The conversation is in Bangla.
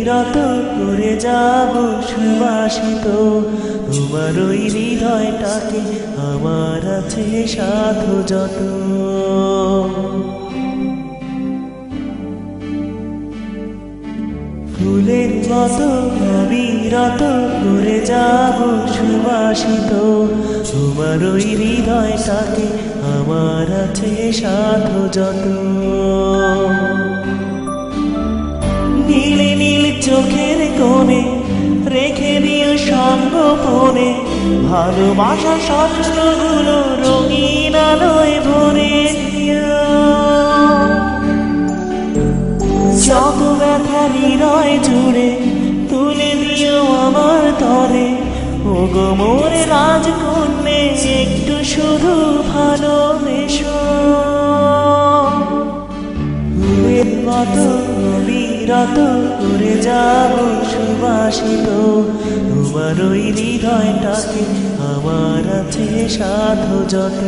অবিরত করে যাব সুবাসিত, তোমার ওই হৃদয়টাকে আমার আছে সাধু যত। ফুলের মতো অবিরত করে যাব সুবাসিত, তোমার ওই হৃদয়টাকে আমার আছে সাধু যত। নীলে নীল চোখের কোণে রেখে দিও সঙ্গোপনে, ভালোবাসার স্বপ্নগুলো রঙিন আলোয় ভরে দিও। যত ব্যথা হৃদয় জুড়ে তুলে দিও আমার তরে, ও গো মোর রাজকন্যে একটু শুধু ভালোবেসো। ফুলের মতো অবিরত করে যাব সুবাসিত, তোমার ওই হৃদয়টাকে আমার আছে সাধু যত।